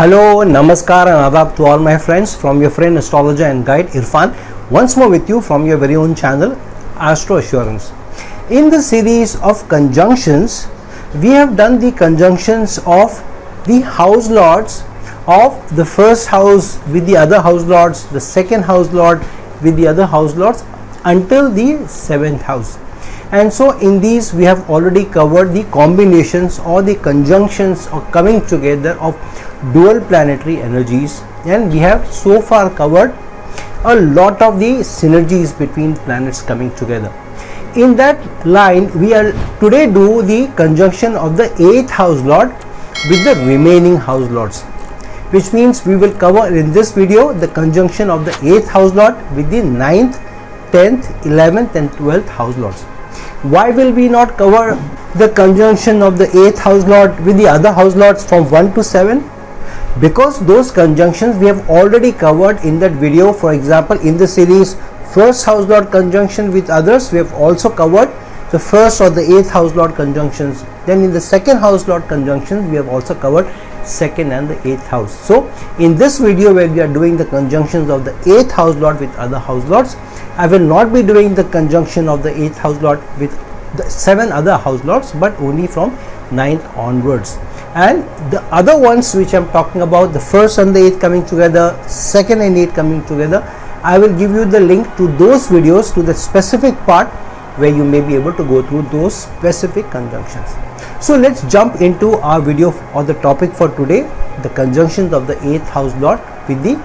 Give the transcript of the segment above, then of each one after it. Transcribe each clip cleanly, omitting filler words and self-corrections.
Hello, Namaskar and Adab to all my friends from your friend astrologer and guide Irfan, once more with you from your very own channel Astro Assurance. In the series of conjunctions, we have done the conjunctions of the house lords of the first house with the other house lords, the second house lord with the other house lords until the seventh house. And so in these we have already covered the combinations or the conjunctions or coming together of dual planetary energies, and we have so far covered a lot of the synergies between planets coming together. In that line, we are today do the conjunction of the 8th house lord with the remaining house lords, which means we will cover in this video the conjunction of the 8th house lord with the 9th, 10th, 11th and 12th house lords. Why will we not cover the conjunction of the 8th house lord with the other house lords from 1 to 7? Because those conjunctions we have already covered in that video. For example, in the series first house lord conjunction with others, we have also covered the first or the 8th house lord conjunctions. Then in the second house lord conjunctions, we have also covered second and the 8th house. So in this video where we are doing the conjunctions of the 8th house lord with other house lords, I will not be doing the conjunction of the 8th house lord with the 7 other house lords, but only from 9th onwards. And the other ones which I am talking about, the first and the 8th coming together, second and 8th coming together, I will give you the link to those videos, to the specific part where you may be able to go through those specific conjunctions. So let's jump into our video or the topic for today, the conjunctions of the 8th house lord with the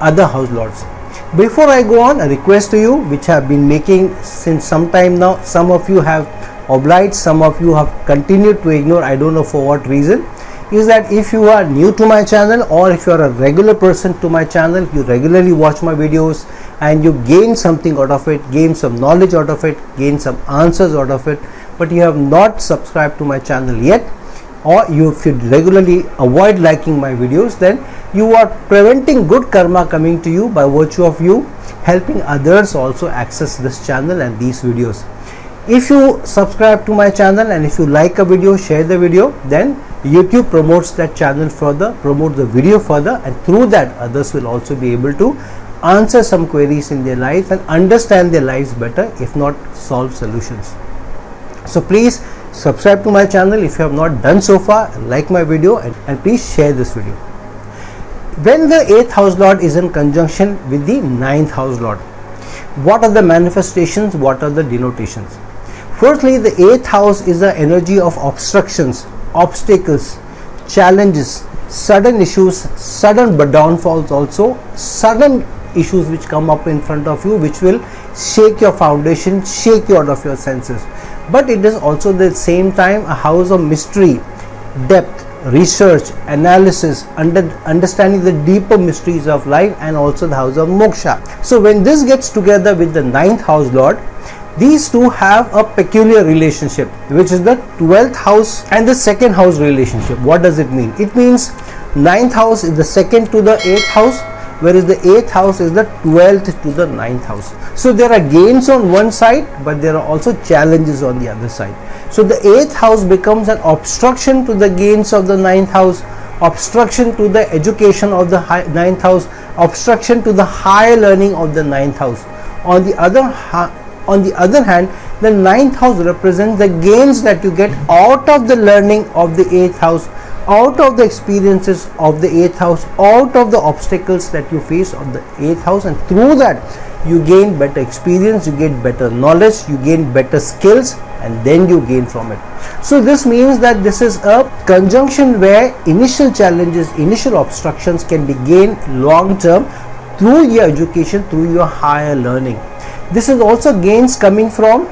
other house lords. Before I go on, a request to you which I have been making since some time now. Some of you have obliged, some of you have continued to ignore, I don't know for what reason, is that if you are new to my channel or if you are a regular person to my channel, you regularly watch my videos and you gain something out of it, gain some knowledge out of it, gain some answers out of it, but you have not subscribed to my channel yet, or if you regularly avoid liking my videos, then you are preventing good karma coming to you by virtue of you helping others also access this channel and these videos. If you subscribe to my channel and if you like a video, share the video, then YouTube promotes that channel further, promote the video further, and through that others will also be able to answer some queries in their life and understand their lives better, if not solve solutions. So please subscribe to my channel if you have not done so far, like my video, and please share this video. When the 8th house lord is in conjunction with the 9th house lord, what are the manifestations, what are the denotations? Firstly, the 8th house is the energy of obstructions, obstacles, challenges, sudden issues, sudden downfalls, also sudden issues which come up in front of you which will shake your foundation, shake you out of your senses. But it is also at the same time a house of mystery, depth, research, analysis, understanding the deeper mysteries of life, and also the house of moksha. So when this gets together with the 9th house lord, these two have a peculiar relationship, which is the 12th house and the second house relationship. What does it mean? It means 9th house is the second to the 8th house, whereas the 8th house is the 12th to the 9th house. So there are gains on one side, but there are also challenges on the other side. So the 8th house becomes an obstruction to the gains of the 9th house, obstruction to the education of the 9th house, obstruction to the higher learning of the 9th house. On the other hand, the 9th house represents the gains that you get out of the learning of the 8th house, out of the experiences of the 8th house, out of the obstacles that you face on the 8th house, and through that you gain better experience, you get better knowledge, you gain better skills, and then you gain from it. So this means that this is a conjunction where initial challenges, initial obstructions can be gained long term through your education, through your higher learning. This is also gains coming from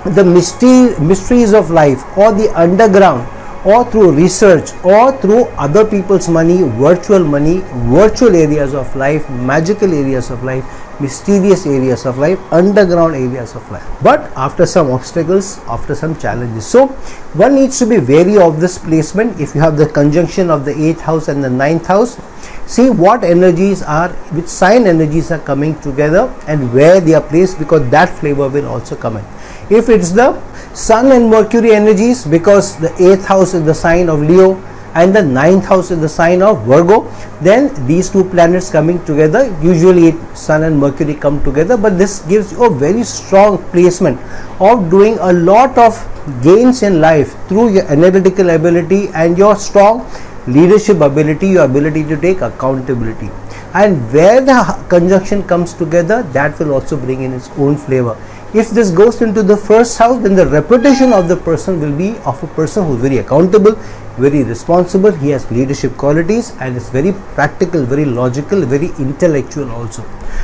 the mysteries of life, or the underground, or through research, or through other people's money, virtual areas of life, magical areas of life, mysterious areas of life, underground areas of life, but after some obstacles, after some challenges. So one needs to be wary of this placement. If you have the conjunction of the 8th house and the 9th house, see what energies are, which sign energies are coming together and where they are placed, because that flavor will also come in. If it's the Sun and Mercury energies, because the 8th house is the sign of Leo, and the ninth house is the sign of Virgo, then these two planets coming together, usually Sun and Mercury come together, but this gives you a very strong placement of doing a lot of gains in life through your analytical ability and your strong leadership ability, your ability to take accountability. And where the conjunction comes together, that will also bring in its own flavor. If this goes into the first house, then the reputation of the person will be of a person who is very accountable, very responsible, he has leadership qualities, and is very practical, very logical, very intellectual also.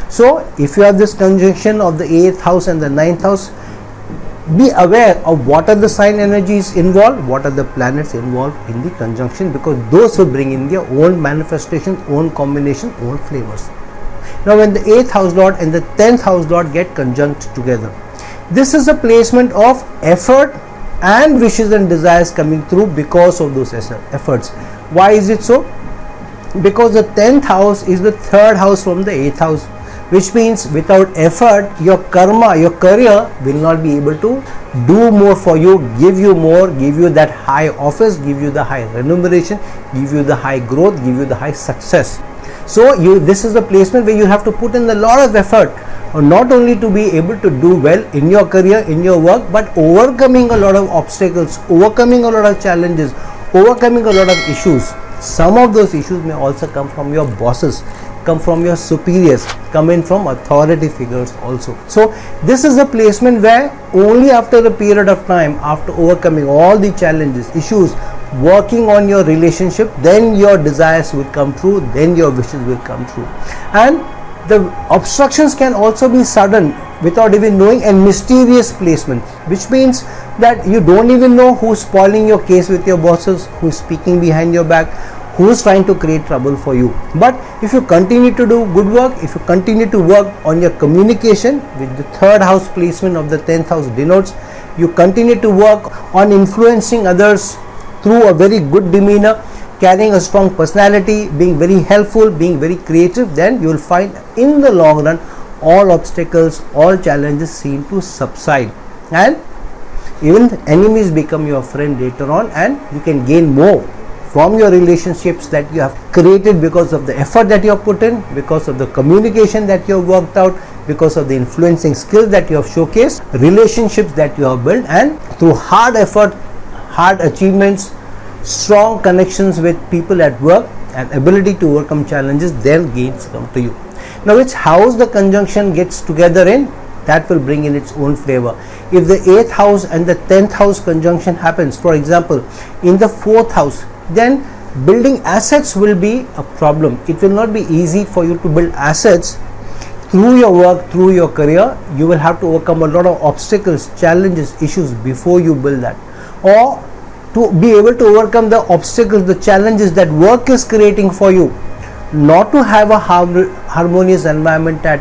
So if you have this conjunction of the 8th house and the 9th house, be aware of what are the sign energies involved, what are the planets involved in the conjunction, because those will bring in their own manifestations, own combination, own flavors. Now when the 8th house lord and the 10th house lord get conjunct together, this is a placement of effort and wishes and desires coming through because of those efforts. Why is it so? Because the 10th house is the third house from the 8th house, which means without effort, your karma, your career will not be able to do more for you, give you more, give you that high office, give you the high remuneration, give you the high growth, give you the high success. So this is a placement where you have to put in a lot of effort, not only to be able to do well in your career, in your work, but overcoming a lot of obstacles, overcoming a lot of challenges, overcoming a lot of issues. Some of those issues may also come from your bosses, come from your superiors, come in from authority figures also. So this is a placement where only after a period of time, after overcoming all the challenges, issues, working on your relationship, then your desires will come true, then your wishes will come true. And the obstructions can also be sudden, without even knowing, and mysterious placements, which means that you don't even know who's spoiling your case with your bosses, who's speaking behind your back, who's trying to create trouble for you. But if you continue to do good work, if you continue to work on your communication, with the third house placement of the 10th house denotes, you continue to work on influencing others through a very good demeanor, carrying a strong personality, being very helpful, being very creative, then you will find in the long run all obstacles, all challenges seem to subside, and even enemies become your friend later on, and you can gain more from your relationships that you have created because of the effort that you have put in, because of the communication that you have worked out, because of the influencing skills that you have showcased, relationships that you have built, and through hard effort, hard achievements, strong connections with people at work, and ability to overcome challenges, then gains come to you. Now which house the conjunction gets together in, that will bring in its own flavor. If the 8th house and the 10th house conjunction happens, for example in the 4th house, then building assets will be a problem. It will not be easy for you to build assets through your work, through your career. You will have to overcome a lot of obstacles, challenges, issues before you build that. Or to be able to overcome the obstacles, the challenges that work is creating for you, not to have a harmonious environment at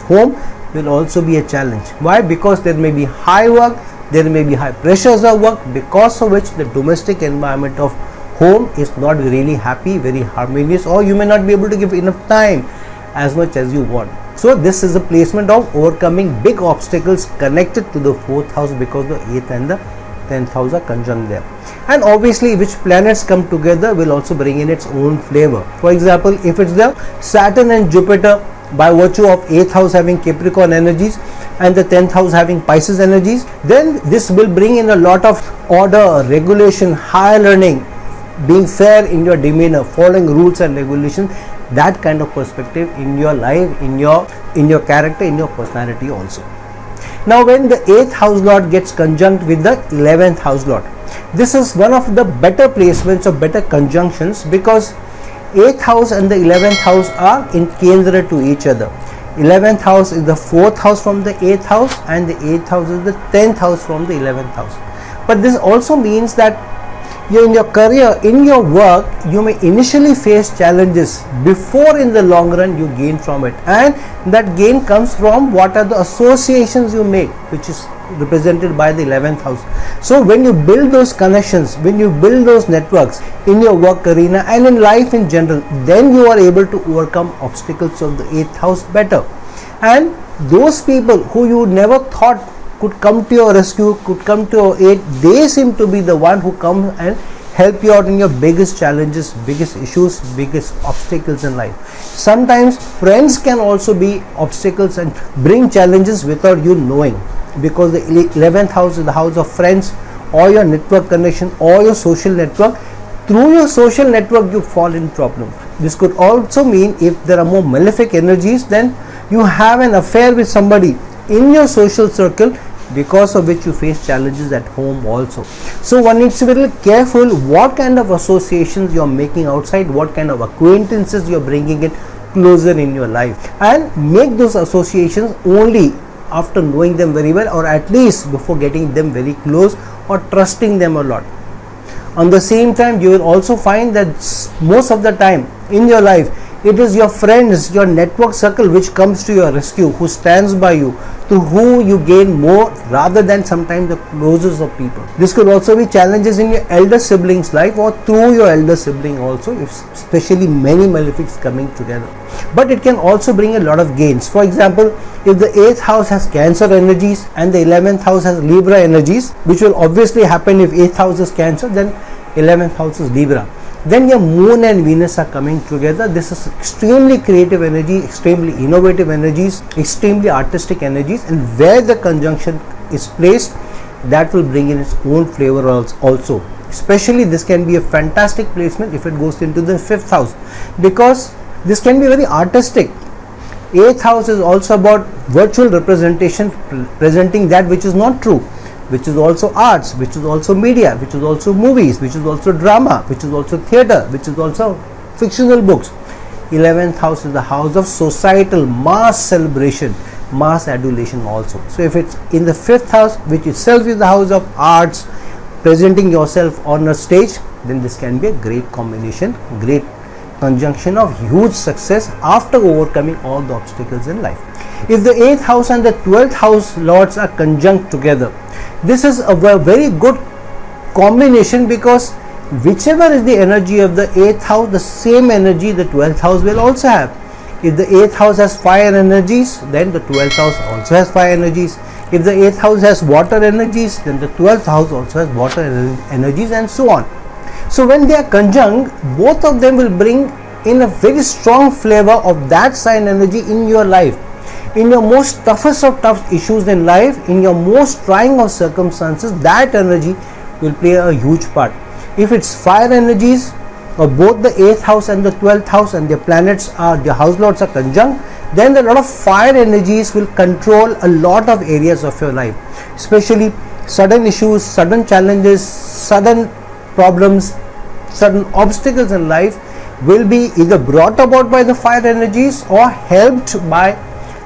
home will also be a challenge. Why? Because there may be high work, there may be high pressures of work, because of which the domestic environment of home is not really happy, very harmonious, or you may not be able to give enough time as much as you want. So this is a placement of overcoming big obstacles connected to the 4th house, because the 8th and the 10th house are conjunct there. And obviously which planets come together will also bring in its own flavor. For example, if it's the Saturn and Jupiter, by virtue of 8th house having Capricorn energies and the 10th house having Pisces energies, then this will bring in a lot of order, regulation, higher learning, being fair in your demeanor, following rules and regulations, that kind of perspective in your life, in your character, in your personality also. Now when the 8th house lord gets conjunct with the 11th house lord, this is one of the better placements or better conjunctions, because 8th house and the 11th house are in Kendra to each other. 11th house is the 4th house from the 8th house, and the 8th house is the 10th house from the 11th house. But this also means that in your career, in your work, you may initially face challenges before in the long run you gain from it, and that gain comes from what are the associations you make, which is represented by the 11th house. So when you build those connections, when you build those networks in your work arena and in life in general, then you are able to overcome obstacles of the 8th house better. And those people who you never thought could come to your rescue, could come to your aid, they seem to be the one who come and help you out in your biggest challenges, biggest issues, biggest obstacles in life. Sometimes friends can also be obstacles and bring challenges without you knowing, because the 11th house is the house of friends, or your network connection, or your social network. Through your social network you fall in problem. This could also mean if there are more malefic energies, then you have an affair with somebody in your social circle, because of which you face challenges at home also. So one needs to be a little careful what kind of associations you are making outside, what kind of acquaintances you are bringing in closer in your life, and make those associations only after knowing them very well, or at least before getting them very close or trusting them a lot. On the same time, you will also find that most of the time in your life, it is your friends, your network circle which comes to your rescue, who stands by you, to whom you gain more rather than sometimes the closest of people. This could also be challenges in your elder sibling's life, or through your elder sibling also, if especially many malefics coming together. But it can also bring a lot of gains. For example, if the 8th house has Cancer energies and the 11th house has Libra energies, which will obviously happen if 8th house is Cancer, then 11th house is Libra. Then your Moon and Venus are coming together. This is extremely creative energy, extremely innovative energies, extremely artistic energies, and where the conjunction is placed, that will bring in its own flavor also. Especially this can be a fantastic placement if it goes into the 5th house, because this can be very artistic. 8th house is also about virtual representation, presenting that which is not true, which is also arts, which is also media, which is also movies, which is also drama, which is also theatre, which is also fictional books. 11th house is the house of societal mass celebration, mass adulation also. So if it's in the 5th house, which itself is the house of arts, presenting yourself on a stage, then this can be a great combination, great conjunction of huge success after overcoming all the obstacles in life. If the 8th house and the 12th house lords are conjunct together, this is a very good combination, because whichever is the energy of the 8th house, the same energy the 12th house will also have. If the 8th house has fire energies, then the 12th house also has fire energies. If the 8th house has water energies, then the 12th house also has water energies, and so on. So when they are conjunct, both of them will bring in a very strong flavor of that sign energy in your life. In your most toughest of tough issues in life, in your most trying of circumstances, that energy will play a huge part. If it's fire energies, or both the 8th house and the 12th house and their planets are, the house lords are conjunct, then a lot of fire energies will control a lot of areas of your life, especially sudden issues, sudden challenges, sudden problems, sudden obstacles in life will be either brought about by the fire energies or helped by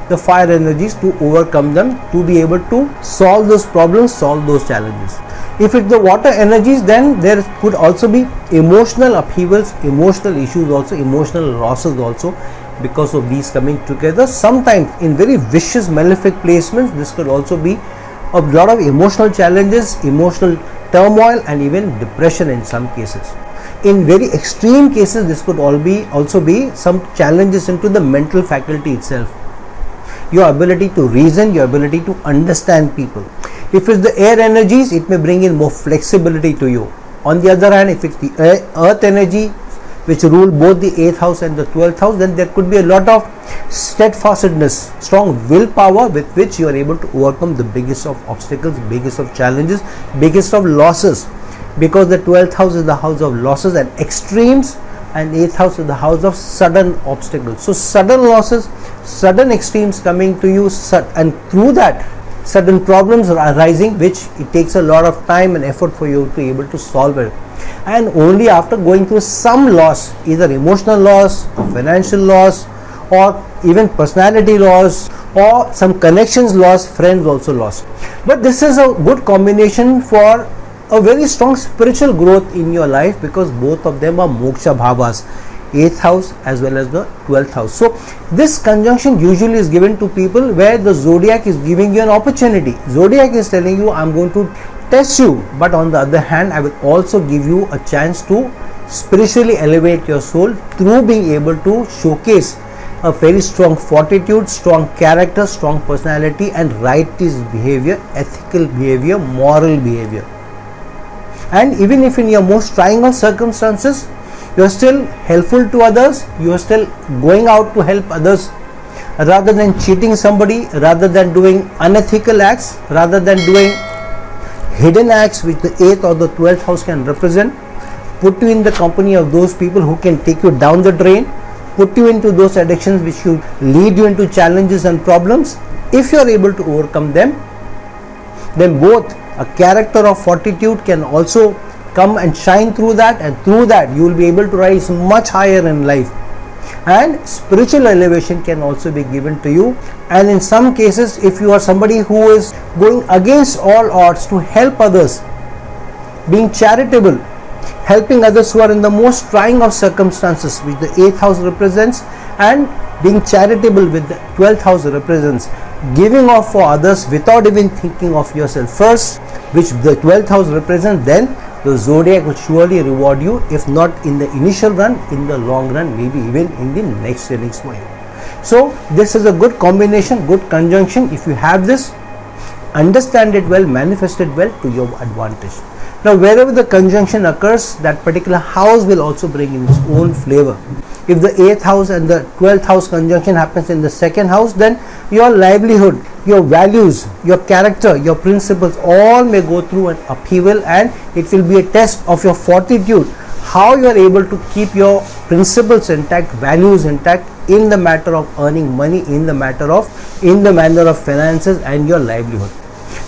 the fire energies to overcome them, to be able to solve those problems, solve those challenges. If it's the water energies, then there could also be emotional upheavals, emotional issues also, emotional losses also, because of these coming together. Sometimes in very vicious malefic placements, this could also be a lot of emotional challenges, emotional turmoil, and even depression in some cases. In very extreme cases, this could also be some challenges into the mental faculty itself, your ability to reason, your ability to understand people. If it's the air energies, it may bring in more flexibility to you. On the other hand, if it's the earth energy which rule both the 8th house and the 12th house, then there could be a lot of steadfastness, strong willpower with which you are able to overcome the biggest of obstacles, biggest of challenges, biggest of losses, because the 12th house is the house of losses and extremes, and 8th house is the house of sudden obstacles. So sudden losses, sudden extremes coming to you, and through that sudden problems are arising, which it takes a lot of time and effort for you to be able to solve it. And only after going through some loss, either emotional loss or financial loss, or even personality loss, or some connections loss, friends also lost. But this is a good combination for a very strong spiritual growth in your life, because both of them are moksha bhavas, 8th house as well as the 12th house. So this conjunction usually is given to people where the zodiac is giving you an opportunity. Zodiac is telling you, I'm going to test you, but on the other hand, I will also give you a chance to spiritually elevate your soul through being able to showcase a very strong fortitude, strong character, strong personality, and righteous behavior, ethical behavior, moral behavior. and even if in your most trying of circumstances, you are still helpful to others, you are still going out to help others, rather than cheating somebody, rather than doing unethical acts, rather than doing hidden acts which the 8th or the 12th house can represent, put you in the company of those people who can take you down the drain, put you into those addictions which should lead you into challenges and problems. If you are able to overcome them, then both a character of fortitude can also come and shine through that, and through that you will be able to rise much higher in life, and spiritual elevation can also be given to you. And in some cases, if you are somebody who is going against all odds to help others, being charitable, helping others who are in the most trying of circumstances which the 8th house represents, and being charitable with the 12th house represents, giving off for others without even thinking of yourself first, which the 12th house represents, then the zodiac will surely reward you, if not in the initial run, in the long run, maybe even in the next innings for you. So this is a good combination, good conjunction. If you have this, understand it well, manifest it well to your advantage. Now wherever the conjunction occurs, that particular house will also bring in its own flavor. If the 8th house and the 12th house conjunction happens in the 2nd house, then your livelihood, your values, your character, your principles all may go through an upheaval, and it will be a test of your fortitude, how you are able to keep your principles intact, values intact in the matter of earning money, in the manner of finances and your livelihood.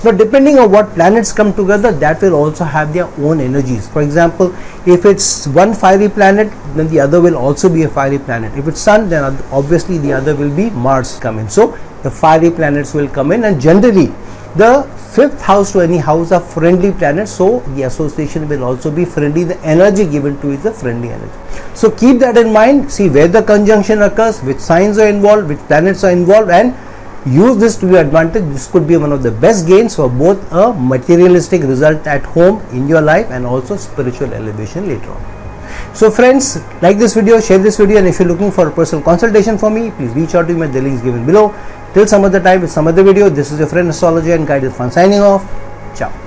Now depending on what planets come together, that will also have their own energies. For example, if it's one fiery planet, then the other will also be a fiery planet. If it's Sun, then obviously the other will be Mars come in. So the fiery planets will come in, and generally the 5th house to any house are friendly planets, so the association will also be friendly. The energy given to it is a friendly energy. So keep that in mind, see where the conjunction occurs, which signs are involved, which planets are involved, and use this to your advantage. This could be one of the best gains for both a materialistic result at home in your life and also spiritual elevation later on. So friends, like this video, share this video, and if you're looking for a personal consultation for me, please reach out to me at the links given below. Till some other time with some other video, this is your friend astrologer and guide Irfan signing off. Ciao.